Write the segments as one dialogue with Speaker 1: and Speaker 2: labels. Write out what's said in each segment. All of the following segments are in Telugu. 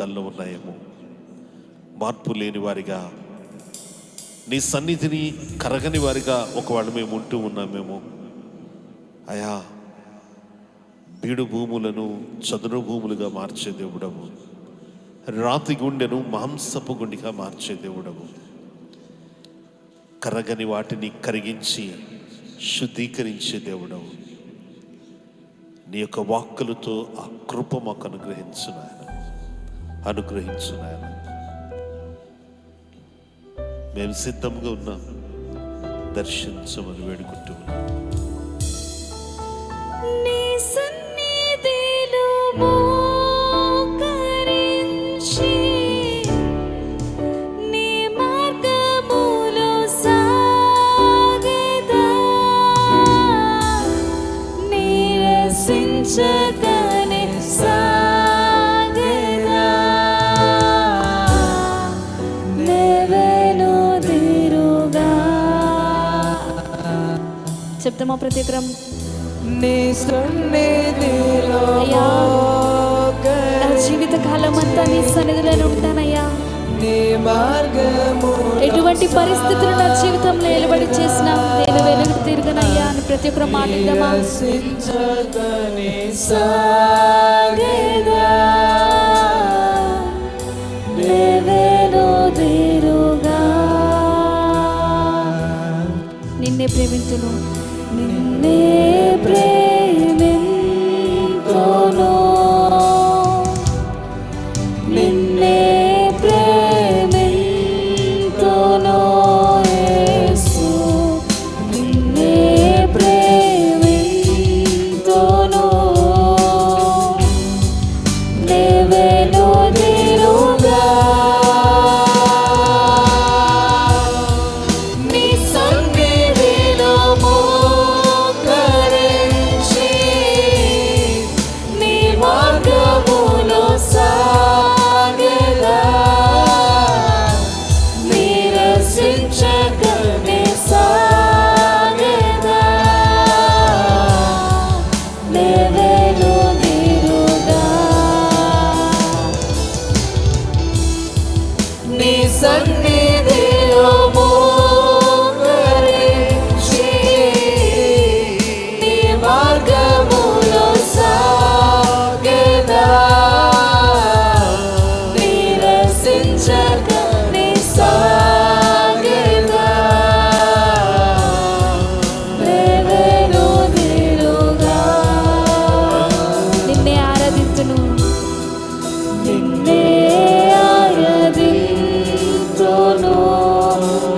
Speaker 1: దానిలో ఉన్నాయేమో. మార్పు లేని వారిగా, నీ సన్నిధిని కరగని వారిగా ఒకవేళ మేము ఉంటూ ఉన్నామేమో. అయా, బీడు భూములను చదును భూములుగా మార్చే దేవుడవు, రాతి గుండెను మాంసపు గుండెగా మార్చే దేవుడవు. కరగని వాటిని కరిగించి శుద్ధీకరించే దేవుడవు. నీ యొక్క వాక్కులతో ఆ కృప మాకు అనుగ్రహించు నాయన. మేము సిద్ధంగా ఉన్నాం, దర్శించమని వేడుకుంటూ ఉన్నాం.
Speaker 2: చెప్తామా ప్రతిక్రమం? నా జీవిత కాలం అంతా నీ సన్నిధిలో ఉంటానయ్యా. ఎటువంటి పరిస్థితులు నా జీవితంలో నిలబడి చేసినా నేను వెలుగు తిరగనయ్యా అని ప్రతి ఒక్కరు మాట్లాడదామా? నిన్నే ప్రేమించును, నిన్నే ప్రేమింతును, నిన్నే ప్రేమింతును యేసు, నిన్నే ప్రేమింతును, నీవేను నీరుగా నీ సన్నిధిలో మోకరించి నీ మార్గములో సాగెదా, నీరసించకనే సాగెదా, నీవేను నీరుగా నీ సన్నిధిలో మోకరించి నీ మార్గములో సాగెదా, నీరసించకనే సాగెదా, నీవేను నీరుగా నిన్నే ఆరాధించును, నిన్నే ఆరాధించును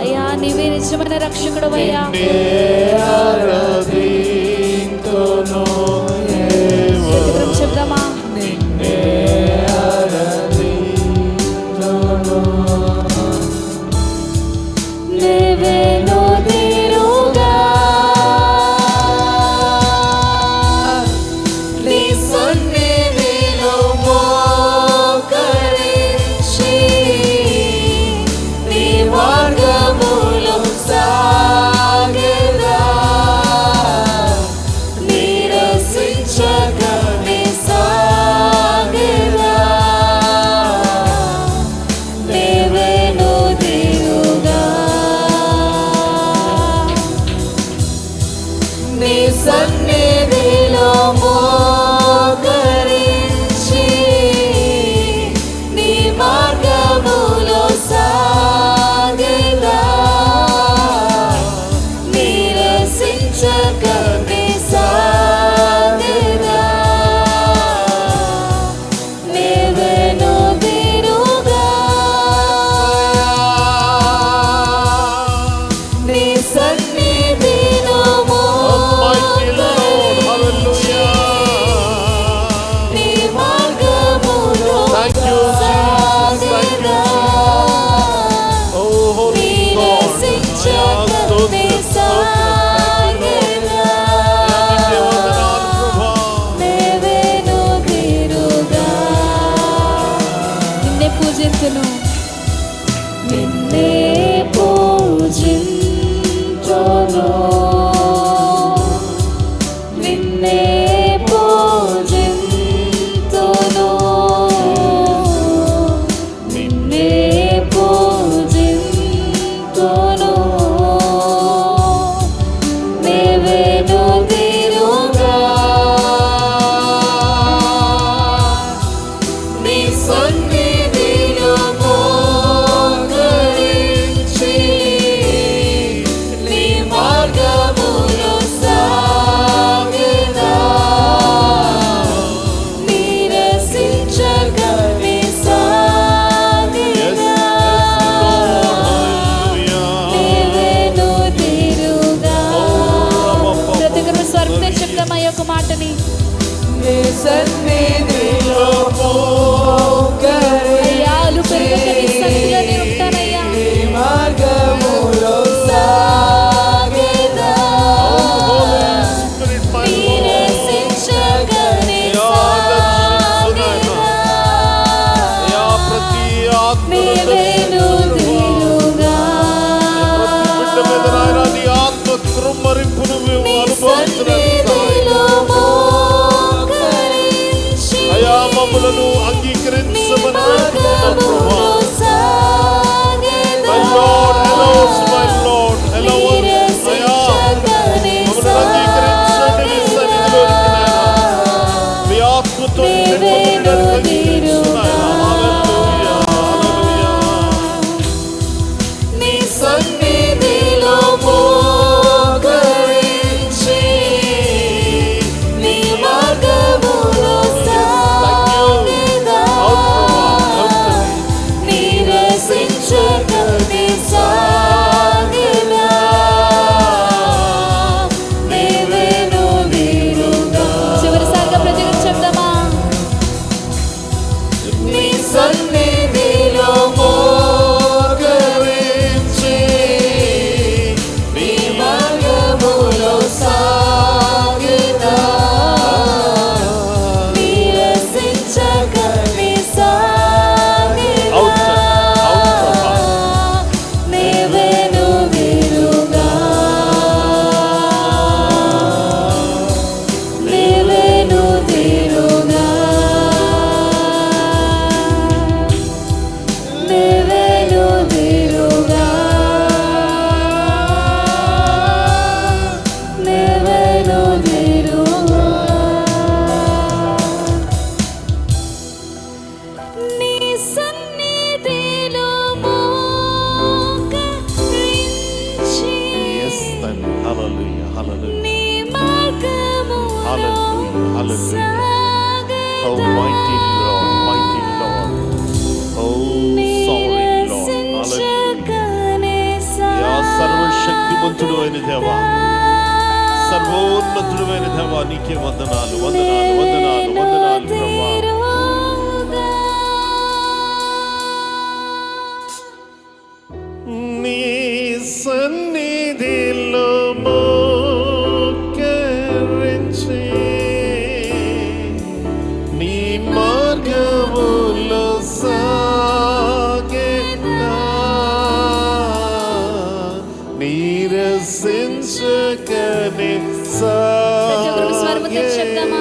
Speaker 2: అయ్యా. నీవే నిజమైన రక్షకుడు అయ్యా. ప్రతిక్రమం చెప్దామా? నీవేను నీరుగా నీ సన్నిధిలో మోకరించి నీ మార్గములో సాగెదా, నీరసించకనే సాగెదా, నీవేను నీరుగా నీ సన్నిధిలో మోకరించి నీ మార్గములో సాగెదా, నీరసించకనే సాగెదా, నీవేను నీరుగా నీ సన్నిధిలో మోకరించి నీ మార్గములో సాగెదా, నీరసించకనే సాగెదా, నీవేను నీరుగా నిన్నే పూజించును, నిన్నే పూజించును, నిన్నే పూజించును,
Speaker 3: సన్నిధిలో మోకరించి నీ మార్గములో సాగెదా నీరసించగని సాగెదా నీవేను తీరుగా ప్రతి ఒక్కరు స్వరంతో చెప్తాం ఆ యొక్క మాటని. నీ సన్నిధిలో అయ్యాలు పెరుగక నీ సన్నిధిలో నేను ఉంటానయ్యా. నీ మార్గములో సాగెదా నీరసించగని సాగెదా నీవేను తీరుగా నీ సన్నిధిలో మోకరించి
Speaker 1: మమ్మలను అంగీకరించమని
Speaker 3: మార్గములో సాగెదా నీరసించగని సాగెదా నీవేను తీరుగా నీ సన్నిధిలో మోకరించి నీ మార్గములో సాగెదా నీరసించగని సాగెదా నీవేను తీరుగా. చివరిసారిగా ప్రతి ఒక్కరు చెప్దామా? నీ సన్నిధిలో మోకరించి నీ మార్గములో సాగెదా నీరసించగని సాగెదా నీవేను తీరుగా నీవేను తీరుగా నీవేను తీరుగా నీవేను తీరుగా నీ సన్నిధిలో మోకరించి నీ మార్గములో నీరసించగని
Speaker 1: సర్వశక్తిమంతుడు అయిన దేవా, సర్వోన్నతుడు అయిన దేవా, నీకే వందనాలు వందనాలు వందనాలు వందనాలు ప్రభా. నీ సన్నిధిలో మోకరించి నీ మార్గములో సాగెదా నీరసించగని
Speaker 2: స్వరముతో చెప్దామా?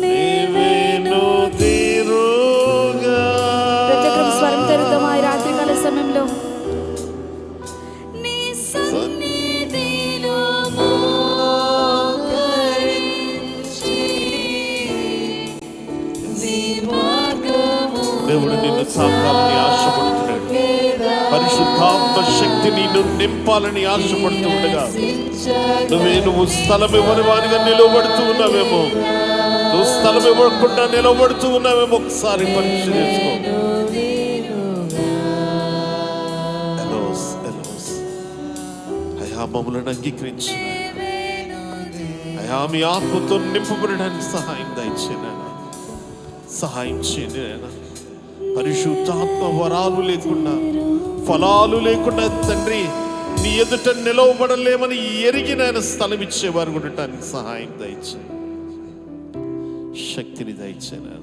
Speaker 1: నీవేను తీరుగా.
Speaker 2: ప్రతి ఒక్కరు స్వరం తెరుద్దామా ఈ రాత్రికాల సమయంలో?
Speaker 3: నీ సన్నిధిలో మోకరించి నీ మార్గములో
Speaker 1: దేవుడు నిన్ను తాకాలని ఆశపడుతున్నాడు. పరిశుద్ధాత్మ శక్తి నిన్ను నింపాలని ఆశపడుతూ ఉండగా నువ్వు స్థలం ఇవ్వని వారిగా నిలబడుతూ ఉన్నావేమో, నువ్వు స్థలం ఇవ్వకుండా నిలబడుతూ ఉన్నావేమో. ఒకసారి పరీక్ష చేసుకో. అయ్యా మమ్మల్ని అంగీకరించు అయ్యా, మీ ఆత్మతో నింపబడడానికి సహాయం దయచేనా, సహాయం చేయనా. పరిశుద్ధాత్మ వరాలు లేకుండా ఫలాలు లేకుండా తండ్రి నీ ఎదుట నిలవబడలేమని ఎరిగి నేను స్థలం ఇచ్చేవారు ఉండటానికి సహాయం దయచే, శక్తిని దయచేనా.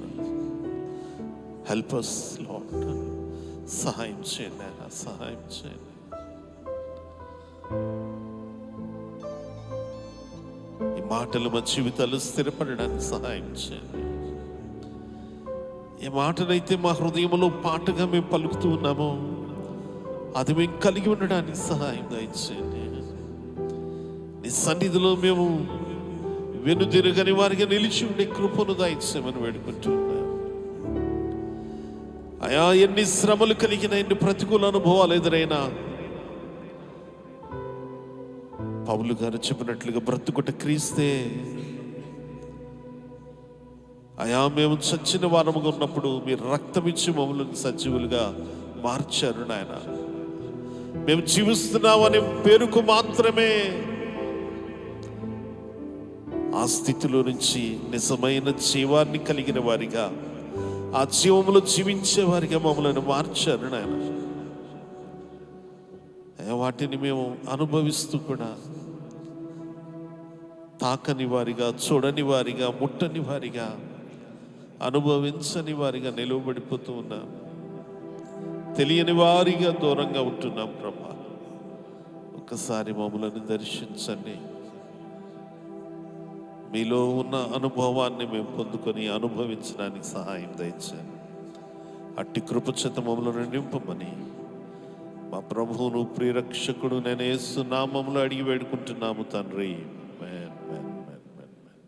Speaker 1: హెల్ప్ us లార్డ్, సహాయం చేయనా, సహాయం చేయనా. ఈ మాటలు మా జీవితాలు స్థిరపడడానికి సహాయం చేయండి. ఏ మాటనైతే మా హృదయంలో పాటగా మేము పలుకుతూ ఉన్నామో అది మేము కలిగి ఉండడానికి సహాయం దయచేయండి. నీ సన్నిధిలో మేము వెనుదిరగని వారిగా నిలిచి ఉండే కృపను దయచేయమని వేడుకుంటున్నాను. అయా, ఎన్ని శ్రమలు కలిగిన, ఎన్ని ప్రతికూల అనుభవాలు ఎదురైనా పౌలు గారు చెప్పినట్లుగా బ్రతుకుట క్రీస్తే. అయా, మేము చచ్చిన వారముగా ఉన్నప్పుడు మీరు రక్తమిచ్చి మమ్మల్ని సజీవులుగా మార్చారు నాయన. మేము జీవిస్తున్నామనే పేరుకు మాత్రమే ఆ స్థితిలో నుంచి నిజమైన జీవాన్ని కలిగిన వారిగా, ఆ జీవములో జీవించే వారిగా మమ్మల్ని మార్చారు నాయన. వాటిని మేము అనుభవిస్తూ కూడా తాకని వారిగా, చూడని వారిగా, ముట్టని వారిగా, అనుభవించని వారిగా నిలువబడిపోతూ ఉన్నాం. తెలియని వారిగా దూరంగా ఉంటున్నాం ప్రభా. ఒక్కసారి మమ్మల్ని దర్శించండి. మీలో ఉన్న అనుభవాన్ని మేము పొందుకొని అనుభవించడానికి సహాయం దయచేయండి. అట్టి కృపచేత మమ్మల్ని నింపమని మా ప్రభువును ప్రియరక్షకుడు నేను యేసు నామములో అడిగి వేడుకుంటున్నాము తండ్రి.